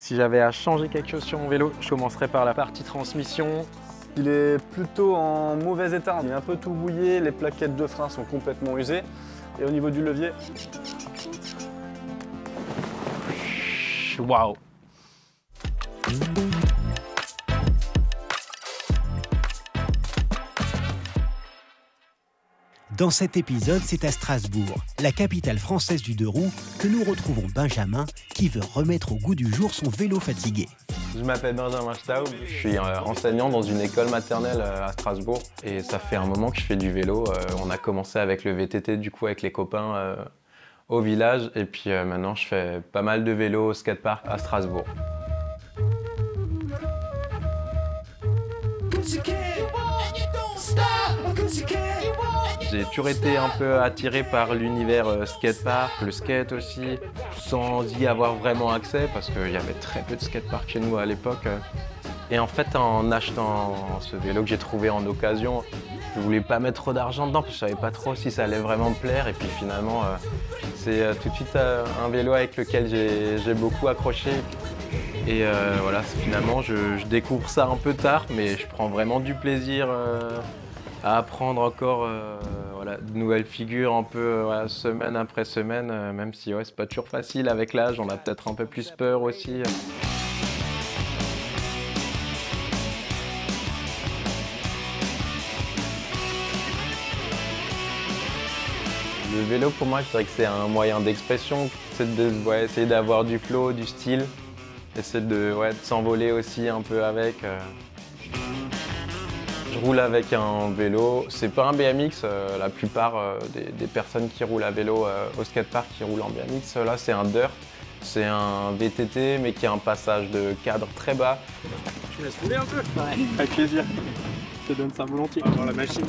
Si j'avais à changer quelque chose sur mon vélo, je commencerais par la partie transmission. Il est plutôt en mauvais état, il est un peu tout mouillé, les plaquettes de frein sont complètement usées. Et au niveau du levier, Waouh! Dans cet épisode, c'est à Strasbourg, la capitale française du deux roues, que nous retrouvons Benjamin qui veut remettre au goût du jour son vélo fatigué. Je m'appelle Benjamin Staub, je suis enseignant dans une école maternelle à Strasbourg et ça fait un moment que je fais du vélo. On a commencé avec le VTT du coup avec les copains au village et puis maintenant je fais pas mal de vélo au skatepark à Strasbourg. J'ai toujours été un peu attiré par l'univers skatepark, le skate aussi, sans y avoir vraiment accès parce qu'il y avait très peu de skatepark chez nous à l'époque. Et en fait, en achetant ce vélo que j'ai trouvé en occasion, je voulais pas mettre trop d'argent dedans parce que je savais pas trop si ça allait vraiment me plaire. Et puis finalement, c'est tout de suite un vélo avec lequel j'ai beaucoup accroché. Et voilà, finalement, je découvre ça un peu tard, mais je prends vraiment du plaisir à apprendre encore voilà, de nouvelles figures un peu voilà, semaine après semaine, même si ouais, c'est pas toujours facile avec l'âge, on a peut-être un peu plus peur aussi. Le vélo pour moi, je dirais que c'est un moyen d'expression, c'est de essayer d'avoir du flow, du style, essayer de s'envoler aussi un peu avec. Je roule avec un vélo, c'est pas un BMX, la plupart des personnes qui roulent à vélo au skatepark qui roulent en BMX, là c'est un dirt, c'est un VTT mais qui a un passage de cadre très bas. Tu me laisses rouler un peu? ouais, avec plaisir. Je te donne ça volontiers. Dans la machine.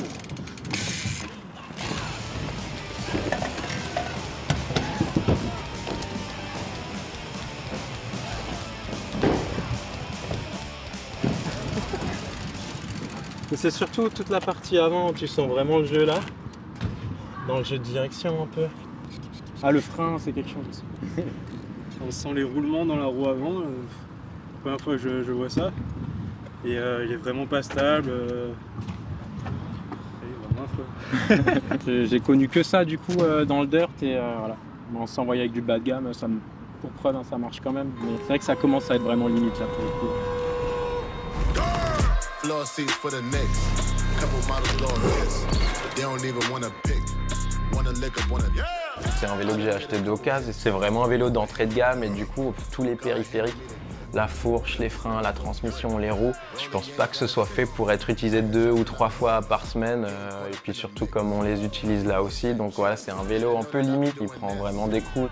C'est surtout toute la partie avant où tu sens vraiment le jeu là, dans le jeu de direction un peu. Ah, le frein, c'est quelque chose. On sent les roulements dans la roue avant, la première fois que je vois ça. Et il est vraiment pas stable. J'ai connu que ça du coup dans le dirt et voilà. On s'envoyait avec du bas de gamme, ça pour preuve hein, ça marche quand même. Mais c'est vrai que ça commence à être vraiment limite là pour le coup. C'est un vélo que j'ai acheté d'occasion et c'est vraiment un vélo d'entrée de gamme et du coup tous les périphériques, la fourche, les freins, la transmission, les roues, je pense pas que ce soit fait pour être utilisé 2 ou 3 fois par semaine et puis surtout comme on les utilise là aussi, donc voilà c'est un vélo un peu limite, il prend vraiment des coups.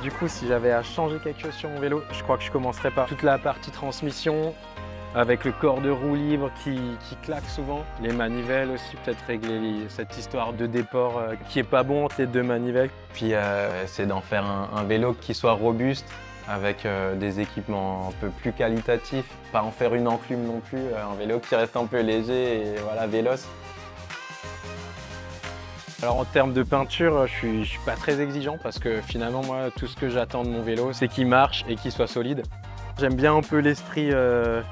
Du coup, si j'avais à changer quelque chose sur mon vélo, je crois que je commencerais par toute la partie transmission, avec le corps de roue libre qui claque souvent. Les manivelles aussi, peut-être régler cette histoire de déport qui est pas bon entre les deux manivelles. Puis essayer d'en faire un vélo qui soit robuste, avec des équipements un peu plus qualitatifs. Pas en faire une enclume non plus, un vélo qui reste un peu léger et voilà, véloce. Alors en termes de peinture, je suis pas très exigeant parce que finalement moi tout ce que j'attends de mon vélo c'est qu'il marche et qu'il soit solide. J'aime bien un peu l'esprit, le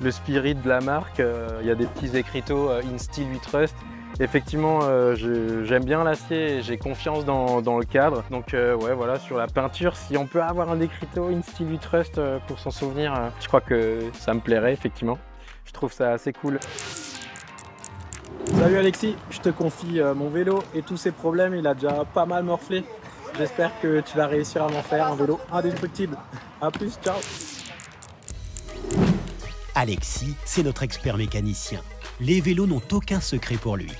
spirit de la marque. Il y a des petits écriteaux In Steel We Trust. Effectivement j'aime bien l'acier et j'ai confiance dans le cadre. Donc ouais voilà, sur la peinture, si on peut avoir un écriteau In Steel We Trust pour s'en souvenir, je crois que ça me plairait effectivement. Je trouve ça assez cool. Salut Alexis, je te confie mon vélo et tous ses problèmes, il a déjà pas mal morflé. J'espère que tu vas réussir à m'en faire un vélo indestructible. A plus, ciao. Alexis, c'est notre expert mécanicien. Les vélos n'ont aucun secret pour lui.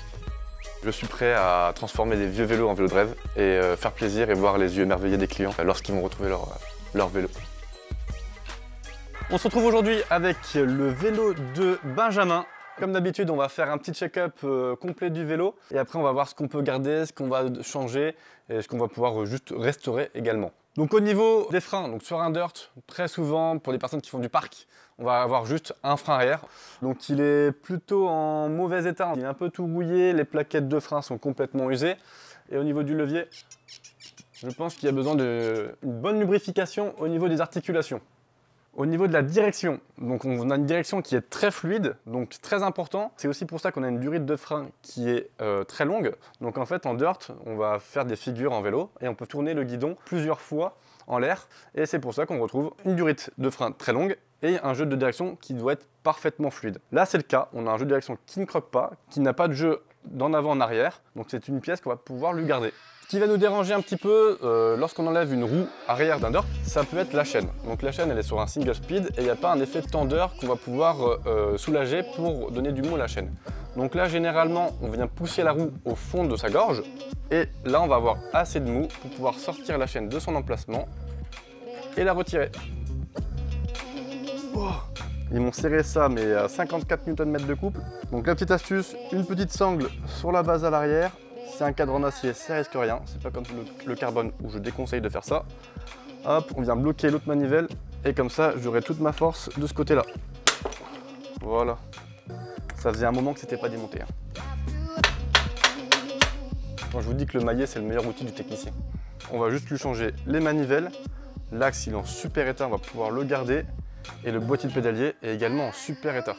Je suis prêt à transformer des vieux vélos en vélos de rêve et faire plaisir et voir les yeux émerveillés des clients lorsqu'ils vont retrouver leur vélo. On se retrouve aujourd'hui avec le vélo de Benjamin. Comme d'habitude, on va faire un petit check-up complet du vélo et après on va voir ce qu'on peut garder, ce qu'on va changer et ce qu'on va pouvoir juste restaurer également. Donc au niveau des freins, donc sur un dirt, très souvent pour les personnes qui font du parc, on va avoir juste un frein arrière. Donc il est plutôt en mauvais état, il est un peu tout mouillé, les plaquettes de frein sont complètement usées. Et au niveau du levier, Je pense qu'il y a besoin d'une bonne lubrification au niveau des articulations. Au niveau de la direction, donc on a une direction qui est très fluide, donc très important. C'est aussi pour ça qu'on a une durite de frein qui est très longue. Donc en fait en dirt, on va faire des figures en vélo et on peut tourner le guidon plusieurs fois en l'air. Et c'est pour ça qu'on retrouve une durite de frein très longue et un jeu de direction qui doit être parfaitement fluide. Là c'est le cas, on a un jeu de direction qui ne croque pas, qui n'a pas de jeu d'en avant en arrière. Donc c'est une pièce qu'on va pouvoir lui garder. Ce qui va nous déranger un petit peu lorsqu'on enlève une roue arrière d'un dirt, ça peut être la chaîne. Donc la chaîne elle est sur un single speed et il n'y a pas un effet tendeur qu'on va pouvoir soulager pour donner du mot à la chaîne. Donc là généralement on vient pousser la roue au fond de sa gorge et là on va avoir assez de mou pour pouvoir sortir la chaîne de son emplacement et la retirer. Oh, ils m'ont serré ça mais à 54 Nm de couple. Donc la petite astuce, une petite sangle sur la base à l'arrière. C'est un cadre en acier, ça risque rien, c'est pas comme le carbone où je déconseille de faire ça. Hop, on vient bloquer l'autre manivelle et comme ça j'aurai toute ma force de ce côté-là. Voilà. Ça faisait un moment que c'était pas démonté. Quand je vous dis que le maillet c'est le meilleur outil du technicien. On va juste lui changer les manivelles. L'axe il est en super état, on va pouvoir le garder. Et le boîtier de pédalier est également en super état.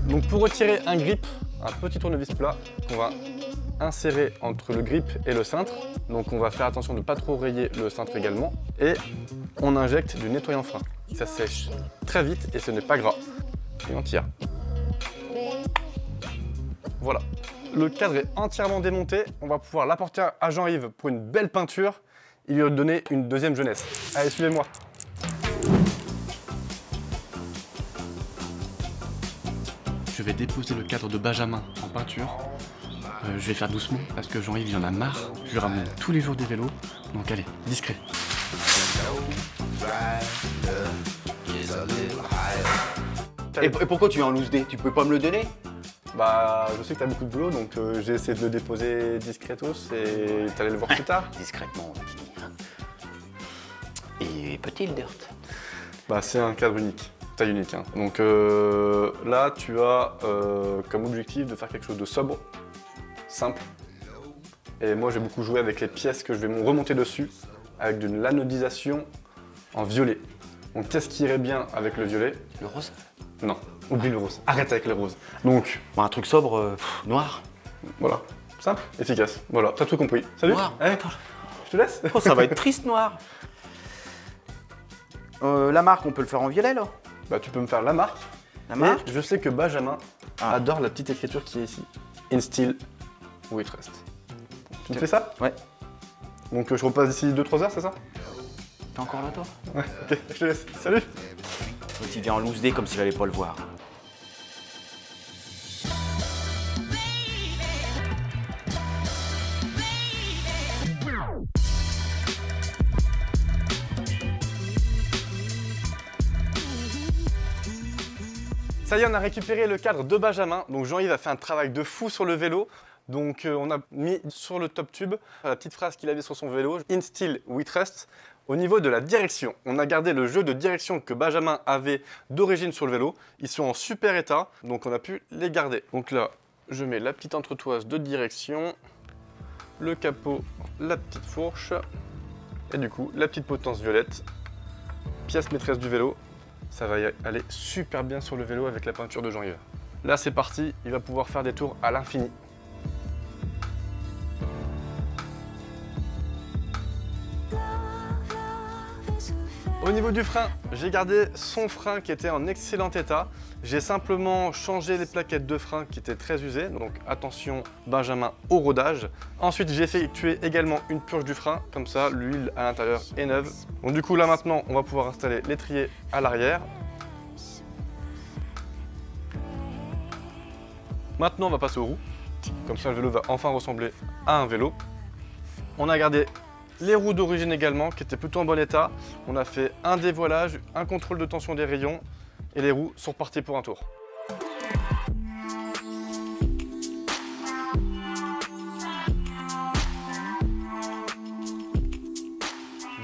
Donc pour retirer un grip, un petit tournevis plat qu'on va insérer entre le grip et le cintre. Donc on va faire attention de ne pas trop rayer le cintre également. Et on injecte du nettoyant frein. Ça sèche très vite et ce n'est pas gras. Et on tire. Voilà. Le cadre est entièrement démonté. On va pouvoir l'apporter à Jean-Yves pour une belle peinture et lui donner une deuxième jeunesse. Allez, suivez-moi. Je vais déposer le cadre de Benjamin en peinture. Je vais faire doucement parce que Jean-Yves il en a marre. Je lui ramène tous les jours des vélos. Donc allez, discret. Et pourquoi tu es en loose day? Tu peux pas me le donner? Bah, je sais que t'as beaucoup de boulot, donc j'ai essayé de le déposer discretos et t'allais le voir plus tard. Discrètement, on a fini. Et petit le dirt. Bah, c'est un cadre unique, taille unique. Hein. Donc là, tu as comme objectif de faire quelque chose de sobre, simple. Et moi, j'ai beaucoup joué avec les pièces que je vais remonter dessus, avec d'une lanodisation en violet. Donc, qu'est-ce qui irait bien avec le violet? Le rose? Non, oublie le rose. Arrête avec le rose. Donc, bon, un truc sobre, noir. Voilà, simple, efficace. Voilà, t'as tout compris. Salut. Noir. Allez, je te laisse. Oh, ça va être triste noir. La marque, on peut le faire en violet là? Bah, tu peux me faire la marque. La marque? Et je sais que Benjamin adore la petite écriture qui est ici. In Steel with Rest. Tu me fais ça? Ouais. Donc je repasse d'ici 2-3 heures, c'est ça? T'es encore là toi? Ouais, ok, je te laisse. Salut. Il vient en loose day comme s'il allait pas le voir. Ça y est, on a récupéré le cadre de Benjamin. Donc Jean-Yves a fait un travail de fou sur le vélo. Donc on a mis sur le top tube la petite phrase qu'il avait sur son vélo, In Steel with Rest. Au niveau de la direction, on a gardé le jeu de direction que Benjamin avait d'origine sur le vélo. Ils sont en super état, donc on a pu les garder. Donc là, je mets la petite entretoise de direction, le capot, la petite fourche, et du coup, la petite potence violette, pièce maîtresse du vélo. Ça va y aller super bien sur le vélo avec la peinture de Jean-Yves. Là, c'est parti, il va pouvoir faire des tours à l'infini. Au niveau du frein, j'ai gardé son frein qui était en excellent état. J'ai simplement changé les plaquettes de frein qui étaient très usées, donc attention Benjamin au rodage. Ensuite, j'ai effectué également une purge du frein, comme ça l'huile à l'intérieur est neuve. Donc du coup là maintenant, on va pouvoir installer l'étrier à l'arrière. Maintenant, on va passer aux roues. Comme ça, le vélo va enfin ressembler à un vélo. On a gardé les roues d'origine également, qui étaient plutôt en bon état. On a fait un dévoilage, un contrôle de tension des rayons, et les roues sont reparties pour un tour.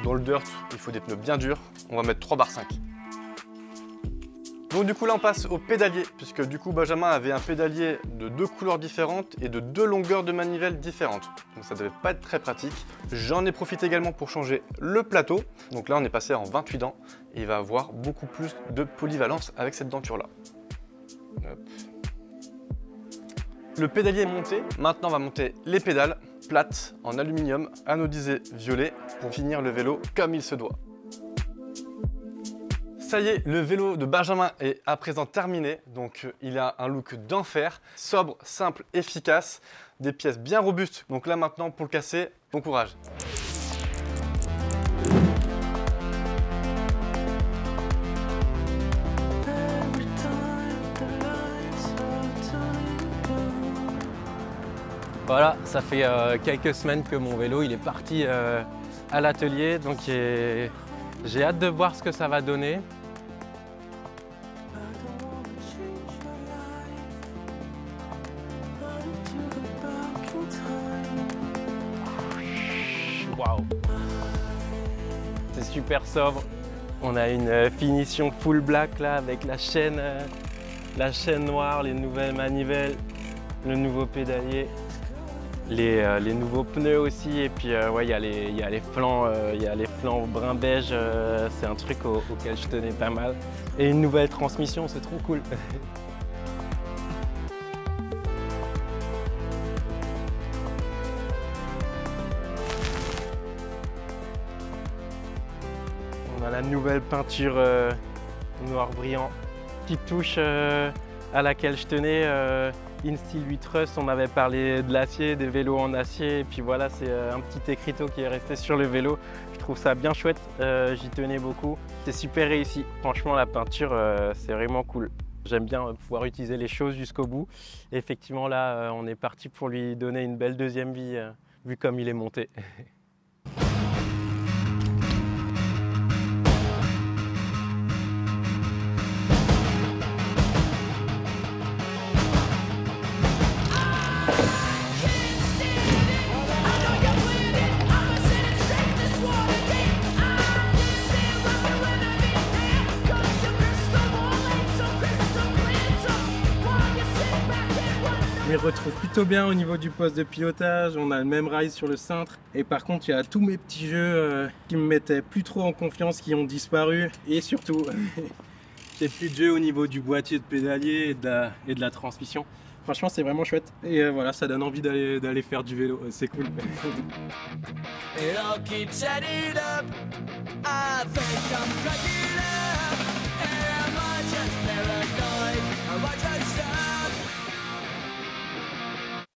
Dans le dirt, il faut des pneus bien durs. On va mettre 3 barres 5. Donc du coup là on passe au pédalier, puisque du coup Benjamin avait un pédalier de 2 couleurs différentes et de 2 longueurs de manivelle différentes. Donc ça devait pas être très pratique. J'en ai profité également pour changer le plateau. Donc là on est passé en 28 dents et il va avoir beaucoup plus de polyvalence avec cette denture là. Hop. Le pédalier est monté, maintenant on va monter les pédales plates en aluminium anodisé violet pour finir le vélo comme il se doit. Ça y est, le vélo de Benjamin est à présent terminé, donc il a un look d'enfer, sobre, simple, efficace, des pièces bien robustes. Donc là maintenant pour le casser, bon courage. Voilà, ça fait quelques semaines que mon vélo il est parti à l'atelier, donc j'ai hâte de voir ce que ça va donner. Waouh! C'est super sobre. On a une finition full black là avec la chaîne noire, les nouvelles manivelles, le nouveau pédalier. Les nouveaux pneus aussi, et puis ouais, il y a les flancs brun beige, c'est un truc auquel je tenais pas mal. Et une nouvelle transmission, c'est trop cool. On a la nouvelle peinture noir brillant, petite touche à laquelle je tenais. Insteel 8 Rust, on avait parlé de l'acier, des vélos en acier, et puis voilà, c'est un petit écriteau qui est resté sur le vélo. Je trouve ça bien chouette, j'y tenais beaucoup. C'est super réussi, franchement la peinture, c'est vraiment cool. J'aime bien pouvoir utiliser les choses jusqu'au bout. Et effectivement là, on est parti pour lui donner une belle deuxième vie, vu comme il est monté. Je me retrouve plutôt bien au niveau du poste de pilotage, on a le même rail sur le cintre, et par contre il y a tous mes petits jeux qui me mettaient plus trop en confiance qui ont disparu, et surtout j'ai plus de jeux au niveau du boîtier de pédalier et de la transmission. Franchement c'est vraiment chouette, et voilà, ça donne envie d'aller faire du vélo, c'est cool. It all keeps adding up. I think I'm cracking up.